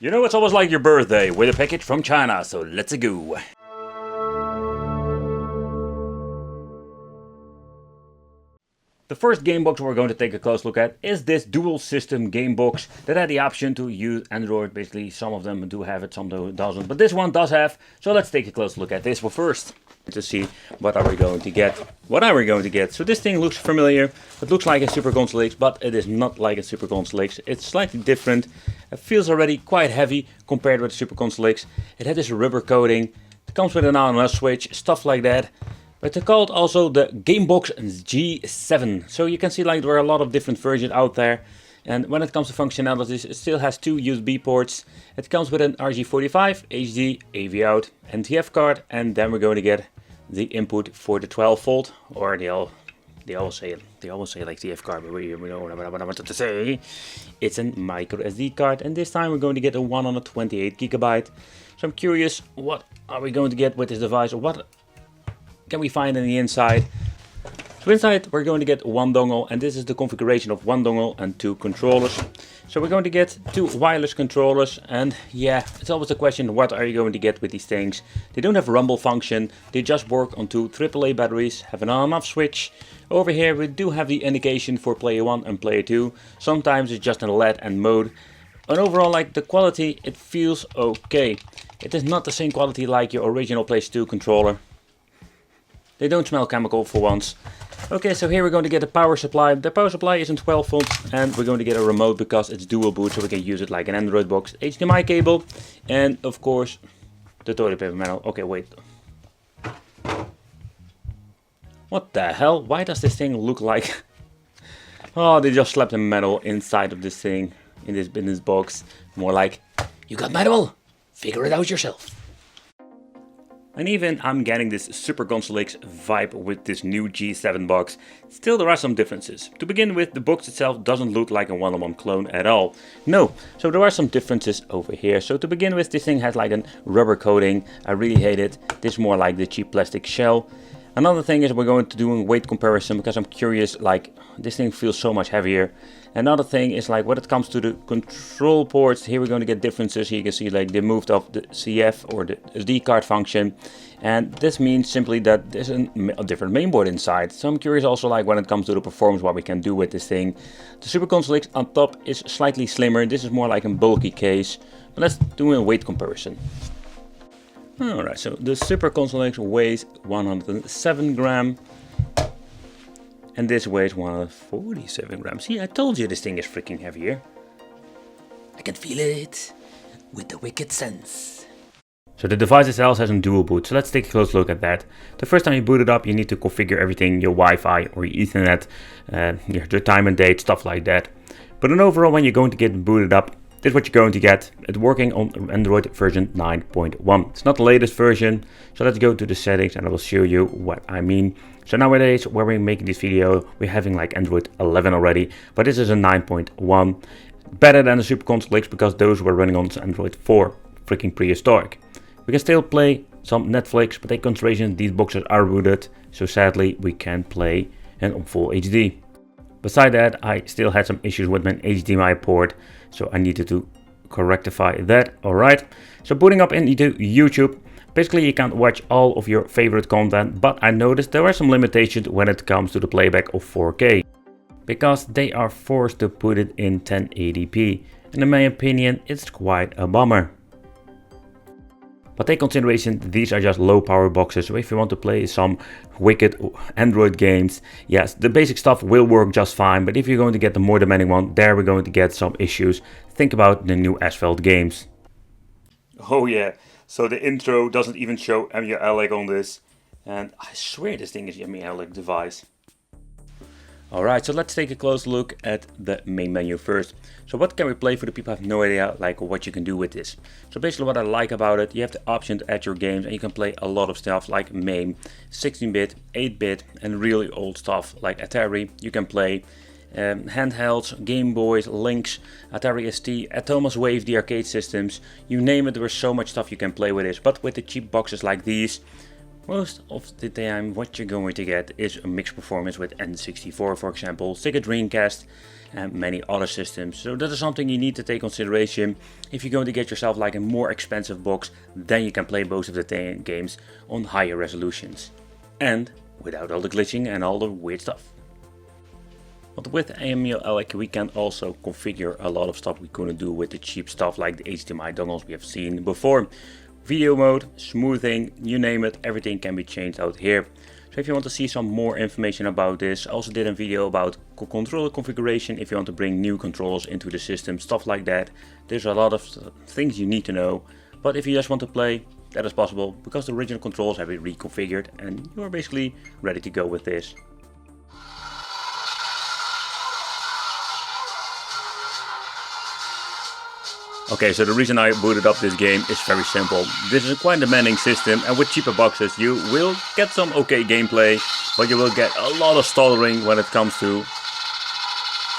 You know, it's almost like your birthday with a package from China, so let's go. The first game box we're going to take a close look at is this dual system game box that had the option to use Android. Basically, some of them do have it, some doesn't, but this one does have. So let's take a close look at this one first to see what are we going to get. So this thing looks familiar. It looks like a Super Console X, but it is not like a Super Console X. It's slightly different. It feels already quite heavy compared with the Super Console X. It had this rubber coating. It comes with an on-off switch, stuff like that. But they're called also the Gamebox G7. So you can see like there are a lot of different versions out there. And when it comes to functionalities, it still has two USB ports. It comes with an RJ45, HD, AV out, NTF card, and then we're going to get the input for the 12 volt, or they always say like TF card, but we know what I wanted to say. It's a micro SD card, and this time we're going to get a 128 gigabyte. So I'm curious, what are we going to get with this device, or what can we find in the inside? So inside we're going to get one dongle, and this is the configuration of one dongle and two controllers. So we're going to get two wireless controllers, and yeah, it's always the question, what are you going to get with these things? They don't have rumble function, they just work on two AAA batteries, have an on-off switch. Over here we do have the indication for player 1 and player 2. Sometimes it's just in LED and mode. And overall, like the quality, it feels okay. It is not the same quality like your original PlayStation 2 controller. They don't smell chemical for once. Okay, so here we're going to get a power supply. The power supply isn't 12 volts, and we're going to get a remote because it's dual boot, so we can use it like an Android box. HDMI cable, and of course the toilet paper manual. Okay, wait. What the hell? Why does this thing look like... Oh, they just slapped a manual inside of this thing, in this box. More like, you got manual? Figure it out yourself. And even I'm getting this Super Console X vibe with this new G7 box. Still there are some differences. To begin with, the box itself doesn't look like a one-on-one clone at all. No, so there are some differences over here. So to begin with, this thing has like a rubber coating. I really hate it. This is more like the cheap plastic shell. Another thing is we're going to do a weight comparison because I'm curious, like this thing feels so much heavier. Another thing is like when it comes to the control ports, here we're going to get differences. Here you can see like they moved off the CF or the SD card function. And this means simply that there's a different mainboard inside. So I'm curious also like when it comes to the performance, what we can do with this thing. The Super Console X on top is slightly slimmer. This is more like a bulky case. But let's do a weight comparison. Alright, so the Super Console X weighs 107 grams. And this weighs 147 grams. See, I told you this thing is freaking heavier. I can feel it with the wicked sense. So the device itself has a dual boot, so let's take a close look at that. The first time you boot it up, you need to configure everything, your Wi-Fi or your Ethernet, your time and date, stuff like that. But then overall, when you're going to get booted up, this is what you're going to get. It's working on Android version 9.1. It's not the latest version, so let's go to the settings and I will show you what I mean. So nowadays, where we're making this video, we're having like Android 11 already, but this is a 9.1. Better than the Super Console X because those were running on Android 4. Freaking prehistoric. We can still play some Netflix, but take consideration these boxes are rooted, so sadly we can't play in full HD. Beside that, I still had some issues with my HDMI port, so I needed to rectify that. Alright, so booting up into YouTube, basically you can't watch all of your favorite content, but I noticed there are some limitations when it comes to the playback of 4K. Because they are forced to put it in 1080p, and in my opinion it's quite a bummer. But take consideration, these are just low power boxes, so if you want to play some wicked Android games, yes, the basic stuff will work just fine, but if you're going to get the more demanding one, there we're going to get some issues. Think about the new Asphalt games. Oh yeah, so the intro doesn't even show Emulation on this, and I swear this thing is an Emulation device. Alright, so let's take a close look at the main menu first. So what can we play for the people who have no idea like what you can do with this? So basically what I like about it, you have the option to add your games and you can play a lot of stuff like MAME, 16-bit, 8-bit and really old stuff like Atari. You can play handhelds, Game Boys, Lynx, Atari ST, Atomus Wave, the arcade systems, you name it, there is so much stuff you can play with this. But with the cheap boxes like these, most of the time what you're going to get is a mixed performance with N64 for example, Sega Dreamcast, and many other systems. So that is something you need to take consideration if you're going to get yourself like a more expensive box. Then you can play most of the games on higher resolutions and without all the glitching and all the weird stuff. But with Emulation we can also configure a lot of stuff we couldn't do with the cheap stuff like the HDMI dongles we have seen before. Video mode, smoothing, you name it, everything can be changed out here. So if you want to see some more information about this, I also did a video about controller configuration if you want to bring new controllers into the system, stuff like that. There's a lot of things you need to know, but if you just want to play, that is possible because the original controls have been reconfigured and you are basically ready to go with this. Okay, so the reason I booted up this game is very simple. This is a quite demanding system, and with cheaper boxes you will get some okay gameplay, but you will get a lot of stuttering when it comes to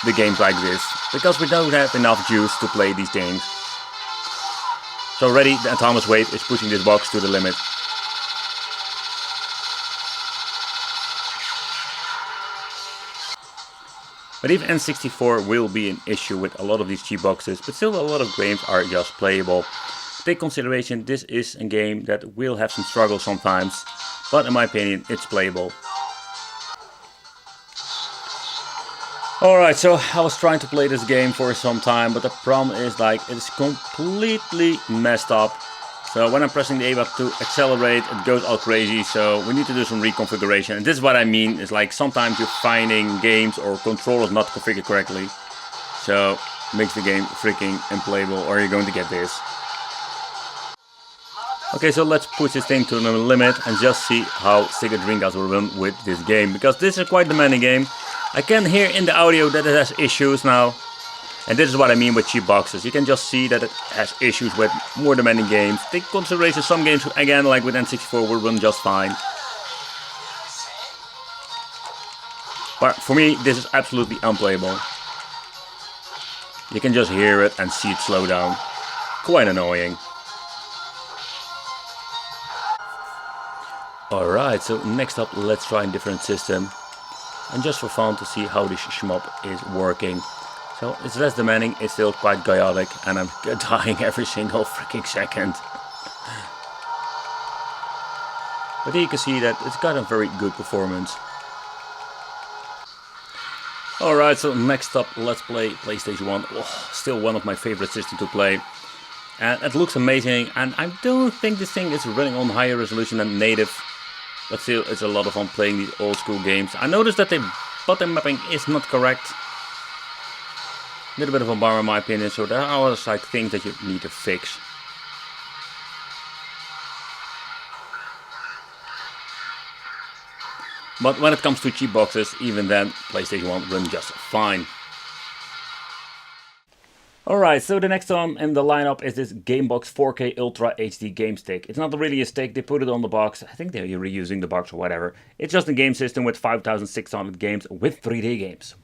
the games like this, because we don't have enough juice to play these games. So already the Atomic Wave is pushing this box to the limit. But even N64 will be an issue with a lot of these cheap boxes, but still a lot of games are just playable. Take consideration, this is a game that will have some struggle sometimes, but in my opinion it's playable. Alright, so I was trying to play this game for some time, but the problem is like it's completely messed up. So when I'm pressing the A button to accelerate, it goes all crazy, so we need to do some reconfiguration. And this is what I mean, is like sometimes you're finding games or controllers not configured correctly. So makes the game freaking unplayable, or you're going to get this. Okay, so let's push this thing to the limit and just see how Sega Dreamcast will run with this game. Because this is a quite demanding game. I can hear in the audio that it has issues now. And this is what I mean with cheap boxes. You can just see that it has issues with more demanding games. Take consideration, some games, again, like with N64, will run just fine. But for me, this is absolutely unplayable. You can just hear it and see it slow down. Quite annoying. Alright, so next up, let's try a different system. And just for fun to see how this shmup is working. So it's less demanding, it's still quite chaotic, and I'm dying every single freaking second. But here you can see that it's got a very good performance. Alright, so next up let's play PlayStation 1. Oh, still one of my favorite systems to play. And it looks amazing, and I don't think this thing is running on higher resolution than native. But still, it's a lot of fun playing these old school games. I noticed that the button mapping is not correct. A little bit of a bummer in my opinion, so there are like things that you need to fix. But when it comes to cheap boxes, even then PlayStation 1 runs just fine. Alright, so the next one in the lineup is this Gamebox 4K Ultra HD game stick. It's not really a stick, they put it on the box. I think they're reusing the box or whatever. It's just a game system with 5,600 games with 3D games.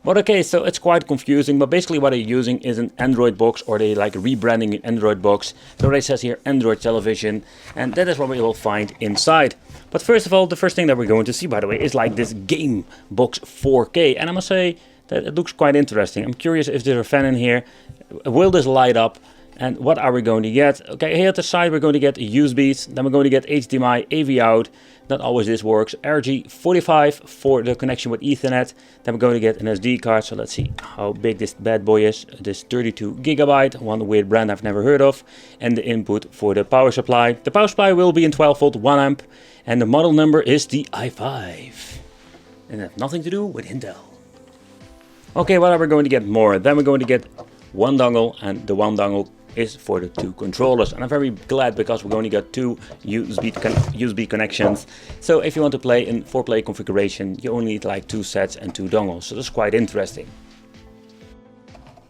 But okay, so it's quite confusing, but basically what they're using is an Android box, or they like rebranding an Android box. So it says here Android television, and that is what we will find inside. But first of all, the first thing that we're going to see, by the way, is like this Gamebox 4K, and I must say that it looks quite interesting. I'm curious if there's a fan in here. Will this light up? And what are we going to get? Okay, here at the side we're going to get USBs, then we're going to get HDMI, AV out, not always this works, RG45 for the connection with Ethernet, then we're going to get an SD card, so let's see how big this bad boy is. This 32 gigabyte, one weird brand I've never heard of, and the input for the power supply. The power supply will be in 12 volt 1 amp, and the model number is the i5. And it has nothing to do with Intel. Okay, what are we going to get more? Then we're going to get one dongle, and the one dongle is for the two controllers, and I'm very glad because we're going to get two USB connections. So if you want to play in 4-player configuration, you only need like 2 sets and 2 dongles, so that's quite interesting.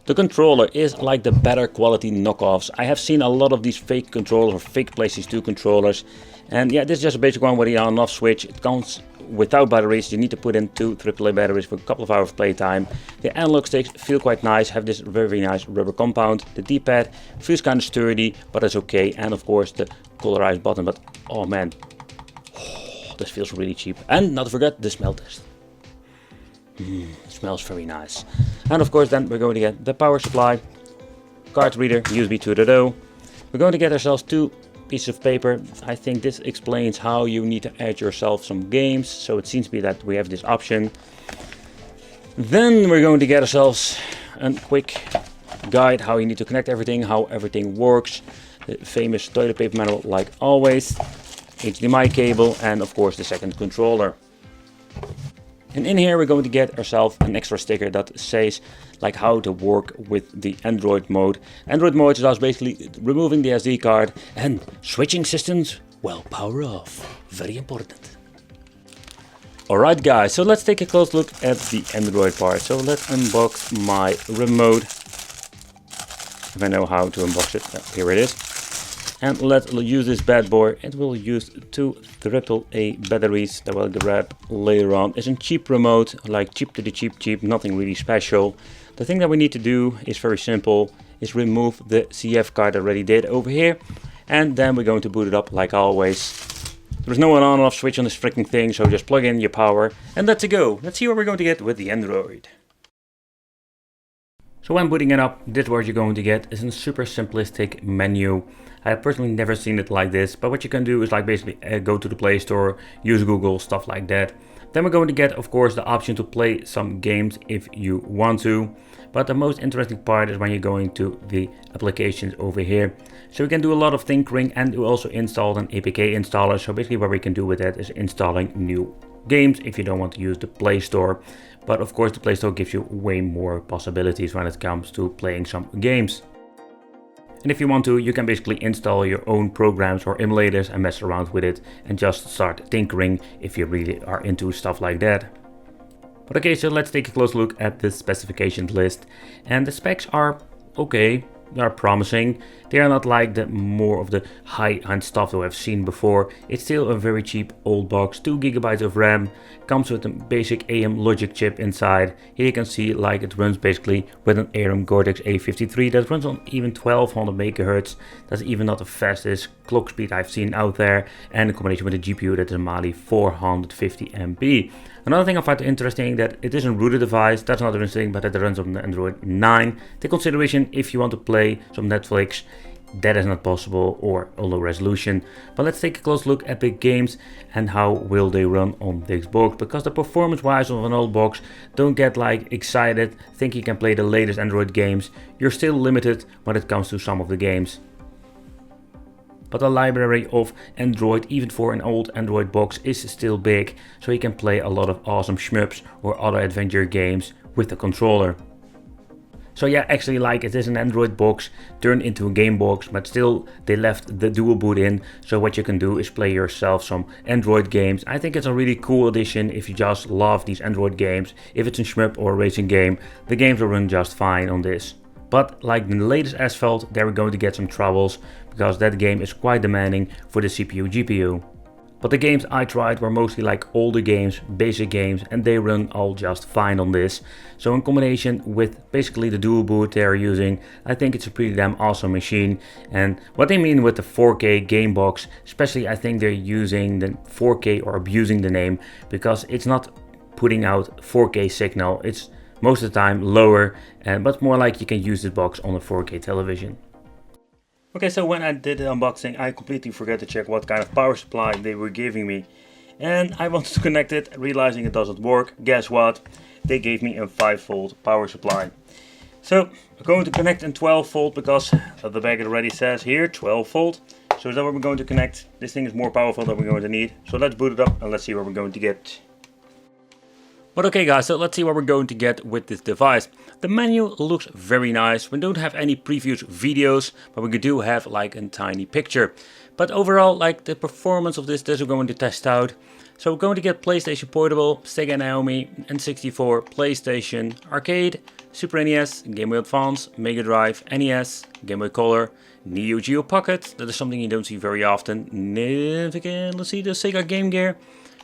The controller is like the better quality knockoffs. I have seen a lot of these fake controllers or fake PlayStation 2 controllers, and yeah, this is just a basic one with the on-off switch. It comes without batteries. You need to put in 2 AAA batteries for a couple of hours playtime. The analog sticks feel quite nice, have this very nice rubber compound. The D-pad feels kind of sturdy, but it's okay. And of course the colorized button, but oh man, this feels really cheap. And not to forget the smell test. It smells very nice. And of course then we're going to get the power supply, card reader, USB 2.0. We're going to get ourselves 2 pieces of paper. I think this explains how you need to add yourself some games. So it seems to be that we have this option. Then we're going to get ourselves a quick guide how you need to connect everything, how everything works. The famous toilet paper manual like always. HDMI cable and of course the second controller. And in here we're going to get ourselves an extra sticker that says like how to work with the Android mode. Android mode is just basically removing the SD card and switching systems, well, power off. Very important. Alright guys, so let's take a close look at the Android part. So let's unbox my remote. If I know how to unbox it, here it is. And let's use this bad boy. It will use 2 AAA batteries that we'll grab later on. It's a cheap remote, like cheap to the cheap, nothing really special. The thing that we need to do is very simple, is remove the CF card I already did over here. And then we're going to boot it up like always. There's no on and off switch on this freaking thing, so just plug in your power and let's go. Let's see what we're going to get with the Android. So when booting it up, this is what you're going to get is a super simplistic menu. I have personally never seen it like this, but what you can do is like basically go to the Play Store, use Google, stuff like that. Then we're going to get, of course, the option to play some games if you want to. But the most interesting part is when you're going to the applications over here. So we can do a lot of tinkering and we also install an APK installer. So basically what we can do with that is installing new games if you don't want to use the Play Store. But of course the Play Store gives you way more possibilities when it comes to playing some games. And if you want to, you can basically install your own programs or emulators and mess around with it and just start tinkering if you really are into stuff like that. But okay, so let's take a close look at the specifications list. And the specs are okay, they are promising. They are not like the more of the high-end stuff that we have seen before. It's still a very cheap old box, 2 GB of RAM, comes with a basic AM logic chip inside. Here you can see like it runs basically with an ARM Cortex A53 that runs on even 1200 MHz. That's even not the fastest clock speed I've seen out there, and in combination with a GPU that is a Mali 450 MP. Another thing I find interesting that it is a rooted device, that's not interesting, but it runs on Android 9. Take consideration if you want to play some Netflix, that is not possible, or a low resolution. But let's take a close look at the games and how will they run on this box, because the performance wise of an old box, don't get like excited, think you can play the latest Android games. You're still limited when it comes to some of the games. But the library of Android, even for an old Android box, is still big, so you can play a lot of awesome shmups or other adventure games with the controller. So yeah, actually like it is an Android box turned into a game box, but still they left the dual boot in, so what you can do is play yourself some Android games. I think it's a really cool addition if you just love these Android games. If it's a shmup or a racing game, the games will run just fine on this. But like the latest Asphalt, they're going to get some troubles, because that game is quite demanding for the CPU GPU. But the games I tried were mostly like older games, basic games, and they run all just fine on this. So in combination with basically the dual boot they're using, I think it's a pretty damn awesome machine. And what they mean with the 4K game box, especially I think they're using the 4K or abusing the name, because it's not putting out 4K signal, it's most of the time lower, but more like you can use this box on a 4K television. Okay, so when I did the unboxing, I completely forgot to check what kind of power supply they were giving me. And I wanted to connect it, realizing it doesn't work. Guess what? They gave me a 5-volt power supply. So I'm going to connect in 12 volt because the bag already says here 12 volt. So is that what we're going to connect? This thing is more powerful than we're going to need. So let's boot it up and let's see what we're going to get. But okay guys, so let's see what we're going to get with this device. The menu looks very nice. We don't have any previous videos, but we do have like a tiny picture. But overall, like the performance of this we're going to test out. So we're going to get PlayStation Portable, Sega Naomi, N64, PlayStation, Arcade, Super NES, Game Boy Advance, Mega Drive, NES, Game Boy Color, Neo Geo Pocket, that is something you don't see very often. Let's see, the Sega Game Gear,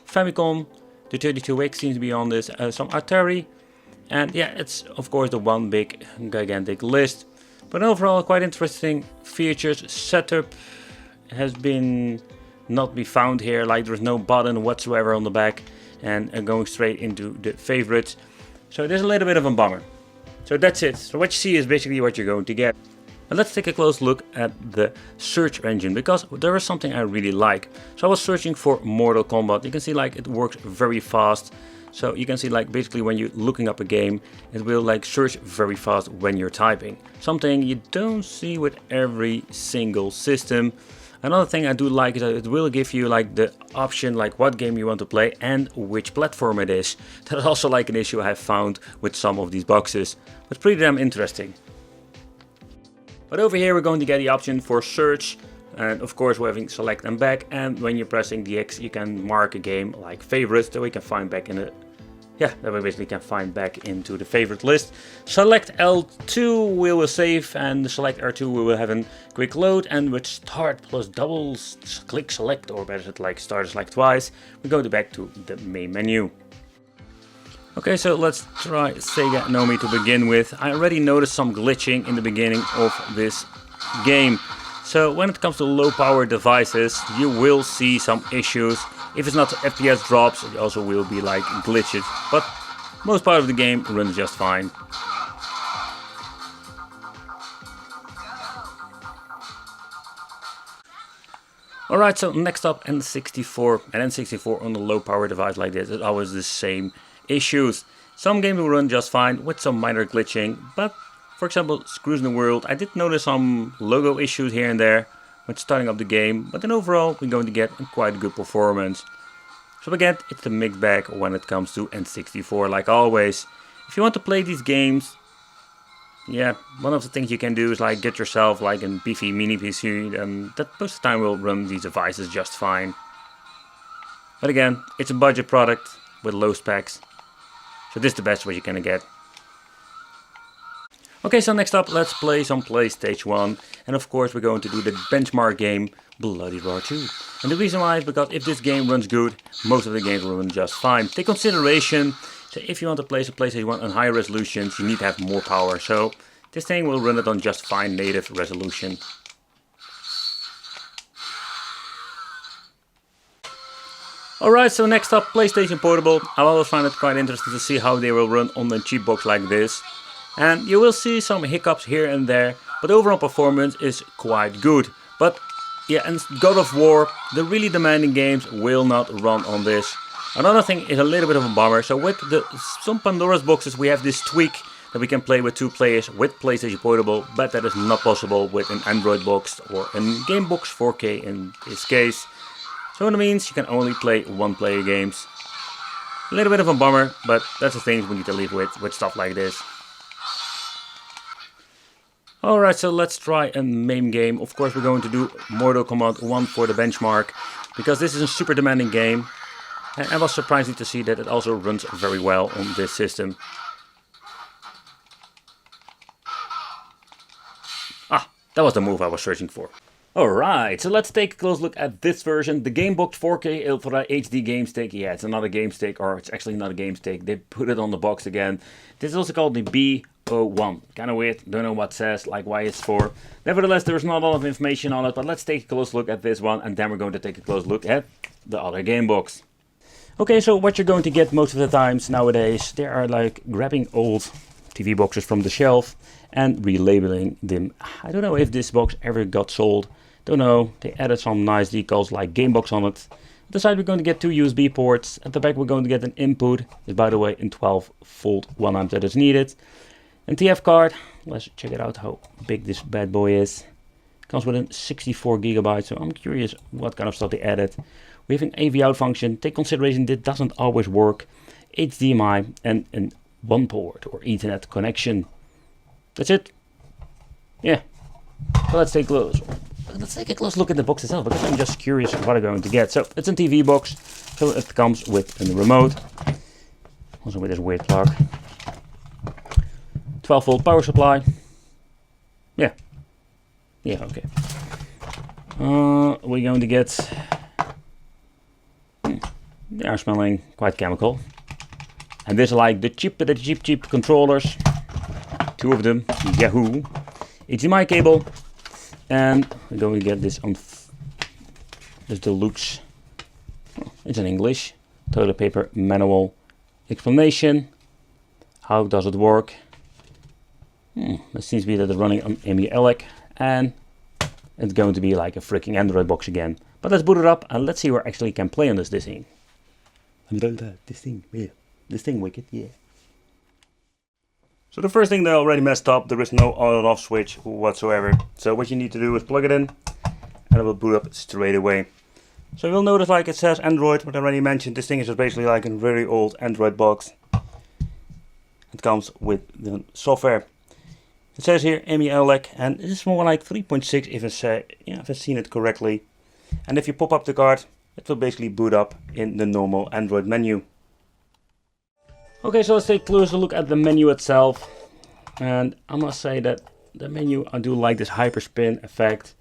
Famicom, the 32X seems to be on this, some Atari, and yeah, it's of course the one big gigantic list. But overall quite interesting features. Setup has been not be found here, like there's no button whatsoever on the back, and going straight into the favorites. So there's a little bit of a bummer. So that's it. So what you see is basically what you're going to get. But let's take a close look at the search engine, because there is something I really like. So I was searching for Mortal Kombat. You can see like it works very fast. So you can see like basically when you're looking up a game, it will like search very fast when you're typing. Something you don't see with every single system. Another thing I do like is that it will give you like the option like what game you want to play and which platform it is. That is also like an issue I have found with some of these boxes. It's pretty damn interesting. But over here we're going to get the option for search, and of course we're having select and back, and when you're pressing the X you can mark a game like favorites that we can find back in the that we basically can find back into the favorite list. Select L2 we will save, and select R2 we will have a quick load, and with start plus double click select, or better said like start select twice, we go back to the main menu. Okay, so let's try Sega Nomi to begin with. I already noticed some glitching in the beginning of this game. So when it comes to low power devices, you will see some issues. If it's not FPS drops, it also will be like glitches. But most part of the game runs just fine. Alright, so next up N64. And N64 on a low power device like this is always the same issues. Some games will run just fine with some minor glitching, but for example Screws in the World, I did notice some logo issues here and there when starting up the game, but then overall we're going to get a quite good performance. So again, it's a mixed bag when it comes to N64 like always. If you want to play these games, one of the things you can do is like get yourself like a beefy mini PC, and that most of the time will run these devices just fine. But again, it's a budget product with low specs. So this is the best way you're gonna get. Okay, so next up let's play some PlayStation 1. And of course we're going to do the benchmark game Bloody Roar 2. And the reason why is because if this game runs good, most of the games will run just fine. Take consideration, so if you want to play some PlayStation 1 on higher resolutions, you need to have more power. So this thing will run it on just fine native resolution. Alright, so next up PlayStation Portable. I always find it quite interesting to see how they will run on a cheap box like this. And you will see some hiccups here and there, but overall performance is quite good. But and God of War, the really demanding games will not run on this. Another thing is a little bit of a bummer. So with some Pandora's boxes we have this tweak that we can play with 2 players with PlayStation Portable, but that is not possible with an Android box or a Game Box 4K in this case. So that means you can only play 1-player games. A little bit of a bummer, but that's the things we need to live with stuff like this. Alright, so let's try a main game. Of course we're going to do Mortal Kombat 1 for the benchmark, because this is a super demanding game. And I was surprised to see that it also runs very well on this system. Ah, that was the move I was searching for. Alright, so let's take a close look at this version, the Gamebox 4K Ultra HD Game Stick. Yeah, it's another game stick, or it's actually not a game stick. They put it on the box again. This is also called the B01. Kind of weird, don't know what it says, like why it's for. Nevertheless, there's not a lot of information on it, but let's take a close look at this one, and then we're going to take a close look at the other Gamebox. Okay, so what you're going to get most of the times nowadays, they are like grabbing old TV boxes from the shelf and relabeling them. I don't know if this box ever got sold. Don't know, they added some nice decals like Gamebox on it. At the side we're going to get 2 USB ports. At the back we're going to get an input. It's by the way in 12-volt 1 amp that is needed. And TF card, let's check it out how big this bad boy is. Comes with a 64 gigabytes, so I'm curious what kind of stuff they added. We have an AV out function. Take consideration that doesn't always work. HDMI and an 1 port or Ethernet connection. That's it. Yeah. So let's take a close look at the box itself, because I'm just curious what I'm going to get. So it's a TV box, so it comes with a remote, also with this weird plug, 12-volt power supply. Yeah, okay. We're going to get, they are smelling quite chemical, and this is like the cheap controllers, 2 of them, Yahoo, HDMI cable. And we're going to get this on this deluxe. It's in English. Toilet paper manual explanation. How does it work? It seems to be that it's running on Emulation, and it's going to be like a freaking Android box again. But let's boot it up and let's see where I actually can play on this thing. This thing, yeah. This thing wicked, yeah. So the first thing they already messed up, there is no on and off switch whatsoever. So what you need to do is plug it in and it will boot up straight away. So you'll notice like it says Android, what I already mentioned, this thing is just basically like a very old Android box. It comes with the software. It says here Emulation, and it is more like 3.6 if I've seen it correctly. And if you pop up the card, it will basically boot up in the normal Android menu. Okay, so let's take a closer look at the menu itself. And I must say that the menu, I do like this hyperspin effect.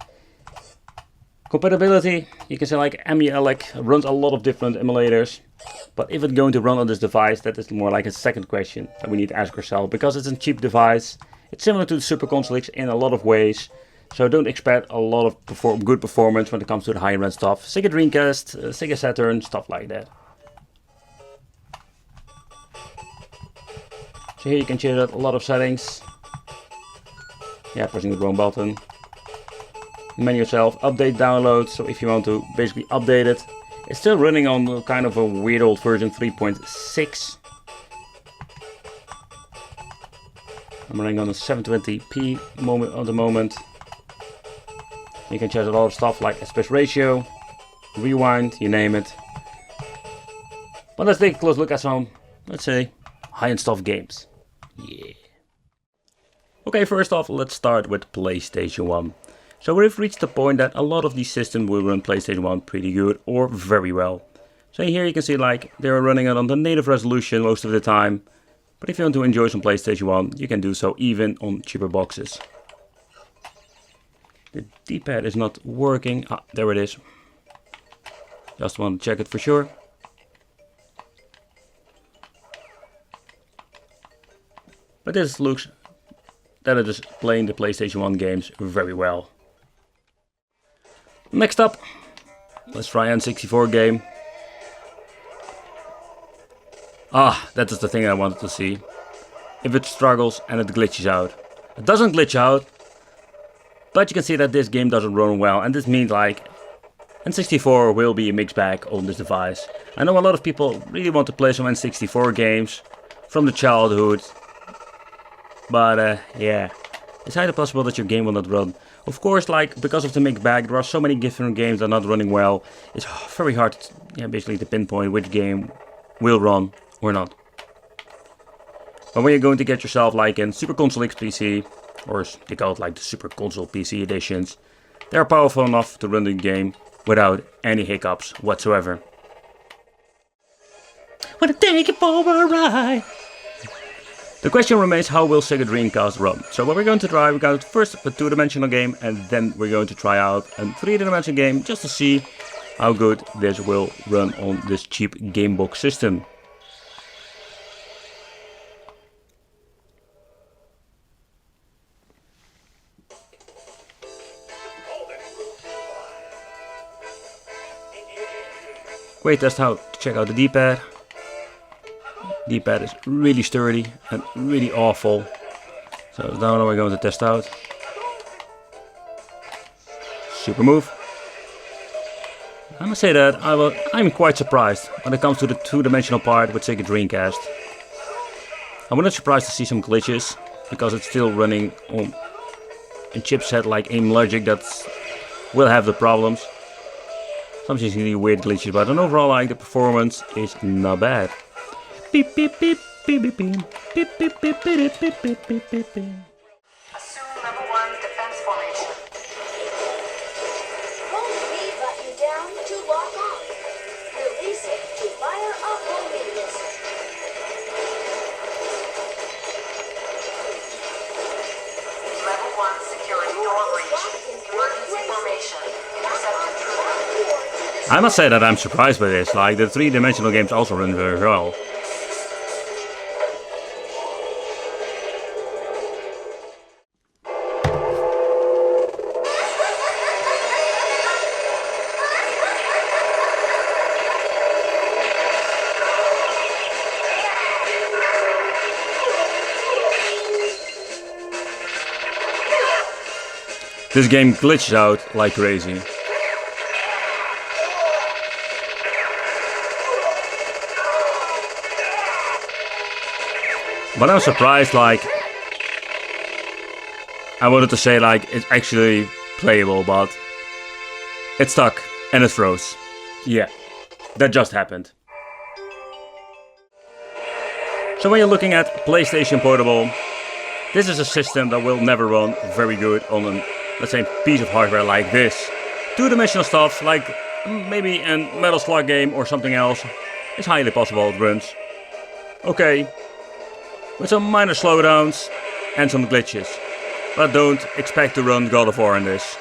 Compatibility, you can say like Emulation runs a lot of different emulators. But if it's going to run on this device, that is more like a second question that we need to ask ourselves. Because it's a cheap device, it's similar to the Super Console X in a lot of ways. So don't expect a lot of good performance when it comes to the higher end stuff. Sega Dreamcast, Sega Saturn, stuff like that. So here you can change out a lot of settings. Yeah, pressing the wrong button. The menu itself, update download. So if you want to basically update it, it's still running on kind of a weird old version 3.6. I'm running on a 720p moment at the moment. You can change a lot of stuff like aspect ratio, rewind, you name it. But let's take a close look at some, let's say, high-end stuff games. Yeah. Okay, first off, let's start with PlayStation 1. So we've reached the point that a lot of these systems will run PlayStation 1 pretty good or very well. So here you can see like they're running it on the native resolution most of the time. But if you want to enjoy some PlayStation 1, you can do so even on cheaper boxes. The D-pad is not working. Ah, there it is. Just want to check it for sure. But this looks that it is playing the PlayStation 1 games very well. Next up, let's try N64 game. Ah, that is the thing I wanted to see. If it struggles and it glitches out. It doesn't glitch out, but you can see that this game doesn't run well, and this means like N64 will be a mixed bag on this device. I know a lot of people really want to play some N64 games from the childhood, but yeah, it's highly possible that your game will not run. Of course, like because of the mixed bag, there are so many different games that are not running well. It's very hard to, basically to pinpoint which game will run or not. But when you're going to get yourself like in Super Console X PC, or they call it like the Super Console PC editions, they are powerful enough to run the game without any hiccups whatsoever. Wanna take it for a ride? The question remains, how will Sega Dreamcast run? So what we're going to try, we're going to first a two-dimensional game, and then we're going to try out a three-dimensional game just to see how good this will run on this cheap game box system. Great test how to check out the D-pad. D-pad is really sturdy and really awful. So now we're going to test out. Super move. I must say that I'm quite surprised when it comes to the two-dimensional part with Sega Dreamcast. I'm not surprised to see some glitches, because it's still running on a chipset like Emulation that will have the problems. Some really weird glitches, but overall like the performance is not bad. Beep beep beep beep beep beep beep beep beep beep beep beep beep beep beep. Assume level 1 defense formation. Hold B button down to lock on. Release it to fire a homing missile. Level 1 securing door breach. Emergency formation. Intercept intruder. I must say that I'm surprised by this. Like the three-dimensional games also run very well. This game glitches out like crazy. But I'm surprised, like, I wanted to say like it's actually playable, but it's stuck and it froze. Yeah, that just happened. So when you're looking at PlayStation Portable, this is a system that will never run very good on a, let's say, piece of hardware like this. Two-dimensional stuff, like maybe a Metal Slug game or something else, it's highly possible it runs. Okay, with some minor slowdowns and some glitches. But don't expect to run God of War in this.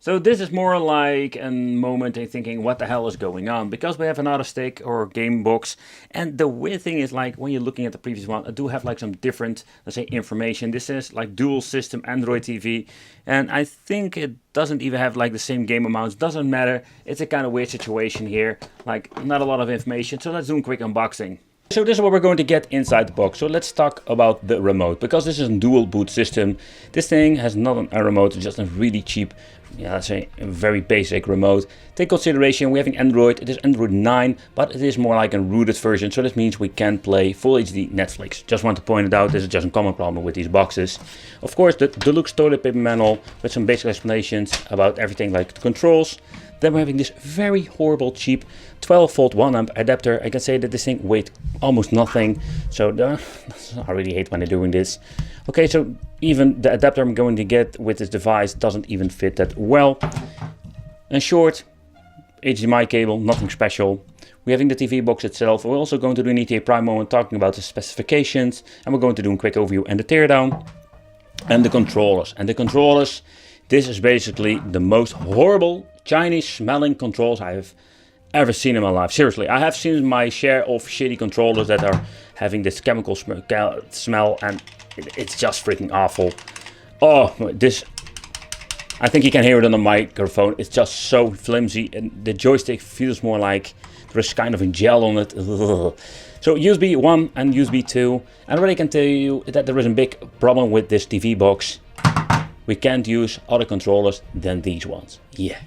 So this is more like a moment in thinking what the hell is going on, because we have another stick or game box, and the weird thing is like when you're looking at the previous one, I do have like some different, let's say, information. This is like dual system Android TV, and I think it doesn't even have like the same game amounts. Doesn't matter, it's a kind of weird situation here, like not a lot of information. So let's do a quick unboxing. So this is what we're going to get inside the box. So let's talk about the remote, because this is a dual boot system. This thing has not a remote, it's just a really cheap, let's say a very basic remote. Take consideration, we're having Android, it is Android 9, but it is more like a rooted version. So this means we can play full HD Netflix. Just want to point it out, this is just a common problem with these boxes. Of course, the deluxe toilet paper manual with some basic explanations about everything like the controls. Then we're having this very horrible cheap 12-volt 1-amp adapter. I can say that this thing weighs almost nothing. So I really hate when they're doing this. Okay, so even the adapter I'm going to get with this device doesn't even fit that well. In short, HDMI cable, nothing special. We're having the TV box itself. We're also going to do an ETA Prime moment talking about the specifications. And we're going to do a quick overview and the teardown. And the controllers. And the controllers, this is basically the most horrible Chinese smelling controls I have ever seen in my life. Seriously, I have seen my share of shitty controllers that are having this chemical smell, and it's just freaking awful. Oh, this, I think you can hear it on the microphone. It's just so flimsy, and the joystick feels more like there's kind of a gel on it. Ugh. So USB 1 and USB 2. I already can tell you that there is a big problem with this TV box. We can't use other controllers than these ones. Yeah.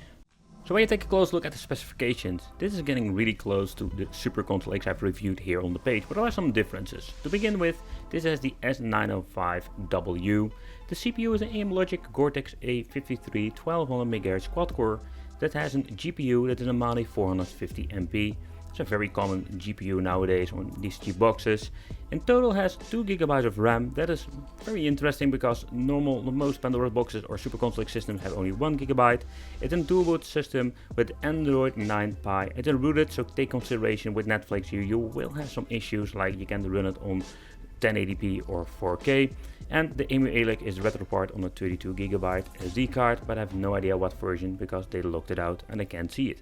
So when you take a close look at the specifications, this is getting really close to the Super Console X I've reviewed here on the page, but there are some differences. To begin with, this has the S905W. The CPU is an Emulation Cortex A53 1200 MHz quad-core that has a GPU that is a Mali 450 MP. It's a very common GPU nowadays on these cheap boxes. In total has 2 GB of RAM. That is very interesting because most Pandora boxes or Super Console X systems have only 1 GB. It's a dual boot system with Android 9 Pie. It's rooted, so take consideration with Netflix you will have some issues, like you can run it on 1080p or 4K. And the Emulation is retro part on a 32 GB SD card, but I have no idea what version because they locked it out and I can't see it.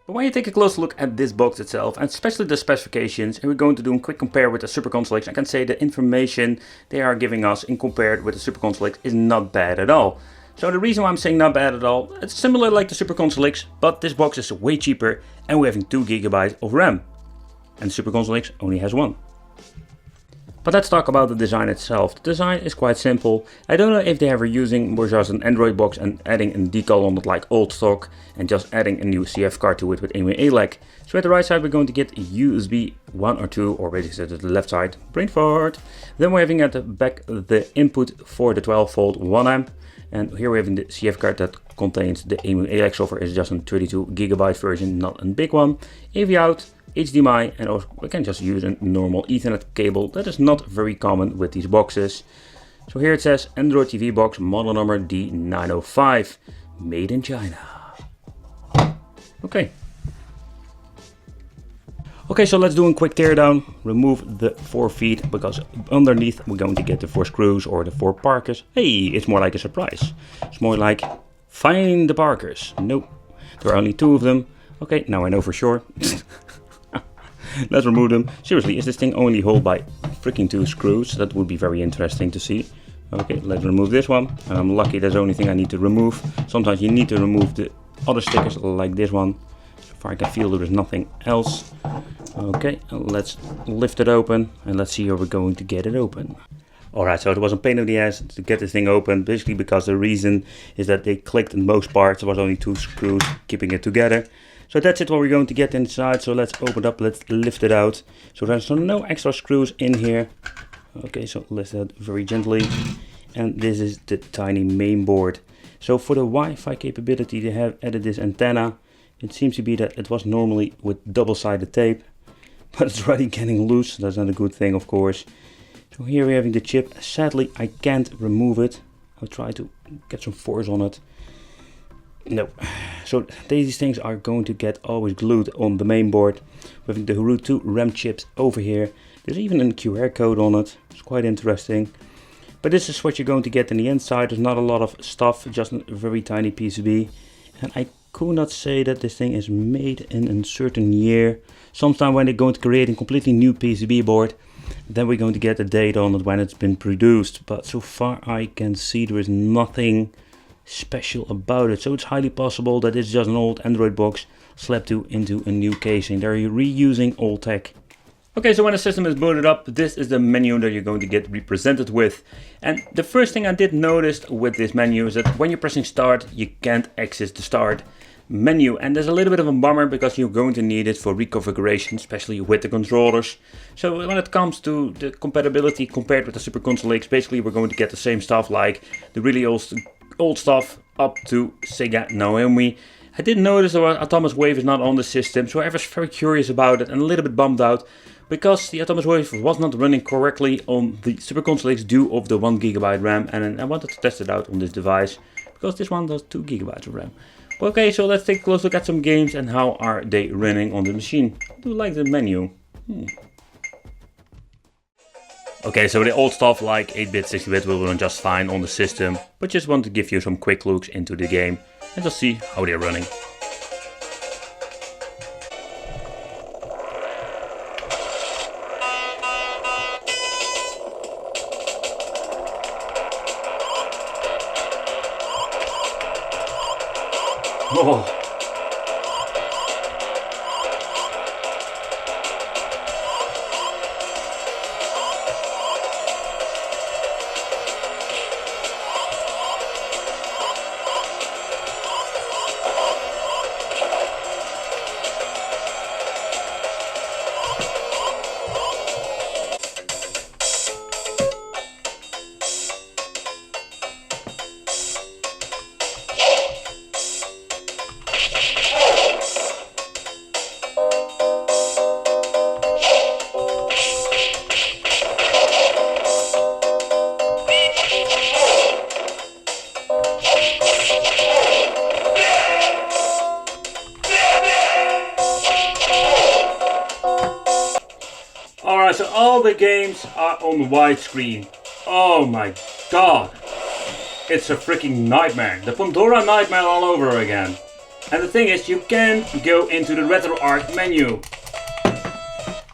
But when you take a close look at this box itself, and especially the specifications, and we're going to do a quick compare with the Super Console X, I can say the information they are giving us in compared with the Super Console X is not bad at all. So the reason why I'm saying not bad at all, it's similar like the Super Console X, but this box is way cheaper and we're having 2 GB of RAM. And the Super Console X only has 1. But let's talk about the design itself. The design is quite simple. I don't know if they ever using more just an Android box and adding a decal on it like old stock and just adding a new CF card to it with Emulation. So at the right side we're going to get USB 1 or 2, or basically at the left side, brain fart. Then we're having at the back the input for the 12-volt 1-amp. And here we're having the CF card that contains the Emulation software. Is just a 32 GB version, not a big one. AV out, HDMI, and also we can just use a normal Ethernet cable. That is not very common with these boxes. So here it says Android TV box model number D905, made in China. Okay. Okay, so let's do a quick teardown. Remove the 4 feet, because underneath we're going to get the 4 screws or the 4 Parkers. Hey, it's more like a surprise. It's more like, find the Parkers. Nope, there are only 2 of them. Okay, now I know for sure. Let's remove them. Seriously, is this thing only held by freaking 2 screws? That would be very interesting to see. Okay, let's remove this one. And I'm lucky that's the only thing I need to remove. Sometimes you need to remove the other stickers like this one. So far I can feel there is nothing else. Okay, let's lift it open and let's see how we're going to get it open. Alright, so it was a pain in the ass to get this thing open, basically because the reason is that they clicked in most parts. There was only 2 screws keeping it together. So that's it what we're going to get inside. So let's open it up, let's lift it out. So there's no extra screws in here. Okay, so lift that very gently. And this is the tiny main board. So for the Wi-Fi capability, they have added this antenna. It seems to be that it was normally with double-sided tape, but it's already getting loose. That's not a good thing, of course. So here we're having the chip. Sadly, I can't remove it. I'll try to get some force on it. No. So these things are going to get always glued on the main board. We're having the Root 2 RAM chips over here. There's even a QR code on it. It's quite interesting. But this is what you're going to get in the inside. There's not a lot of stuff, just a very tiny PCB. And I could not say that this thing is made in a certain year. Sometime when they're going to create a completely new PCB board, then we're going to get a date on it when it's been produced. But so far I can see there is nothing special about it. So it's highly possible that it's just an old Android box slapped into a new casing. They're reusing old tech. Okay, so when the system is booted up, this is the menu that you're going to get represented with. And the first thing I did notice with this menu is that when you're pressing start, you can't access the start menu. And there's a little bit of a bummer because you're going to need it for reconfiguration, especially with the controllers. So when it comes to the compatibility compared with the Super Console X, basically we're going to get the same stuff like the really old stuff up to Sega Naomi. I did notice that Atomic Wave is not on the system, so I was very curious about it and a little bit bummed out because the Atomic Wave was not running correctly on the Super Console X due of the 1GB RAM, and I wanted to test it out on this device because this one does 2GB of RAM. But okay, so let's take a close look at some games and how are they running on the machine. I do like the menu. Okay, so the old stuff like 8-bit, 60-bit will run just fine on the system, but just want to give you some quick looks into the game and just see how they're running. Oh. Alright, so all the games are on widescreen. Oh my god. It's a freaking nightmare. The Pandora nightmare all over again. And the thing is, you can go into the RetroArch menu.